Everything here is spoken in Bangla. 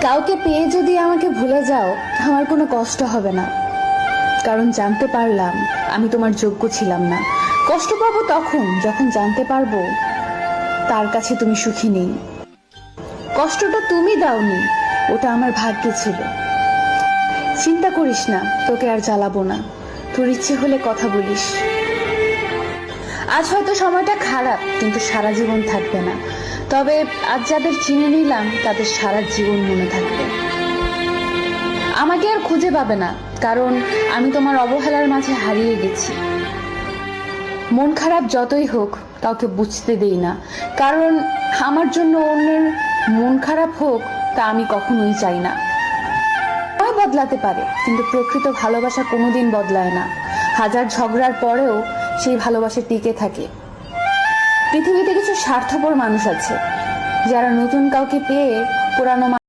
কাউকে পেয়ে যদি আমাকে ভুলে যাও, আমার কোনো কষ্ট হবে না, কারণ জানতে পারলাম আমি তোমার যোগ্য ছিলাম না। কষ্ট পাবো তখন যখন জানতে পারবো তার কাছে তুমি সুখী নেই। কষ্টটা তুমি দাওনি, ওটা আমার ভাগ্যে ছিল। চিন্তা করিস না, তোকে আর জ্বালাবো না। তোর ইচ্ছে হলে কথা বলিস। আজ হয়তো সময়টা খারাপ, কিন্তু সারা জীবন থাকবে না। তবে আজ যাদের চিনে নিলাম তাদের সারা জীবন মনে থাকবে। আমাকে আর খুঁজে পাবে না, কারণ আমি তোমার অবহেলার মাঝে হারিয়ে গেছি। মন খারাপ যতই হোক কাউকে বুঝতে দেই না, কারণ আমার জন্য অন্যের মন খারাপ হোক তা আমি কখনোই চাই না। সময় বদলাতে পারে, কিন্তু প্রকৃত ভালোবাসা কোনোদিন বদলায় না। হাজার ঝগড়ার পরেও সেই ভালোবাসা টিকে থাকে। পৃথিবীতে কিছু স্বার্থপর মানুষ আছে যারা নতুন কাউকে পেয়ে পুরানো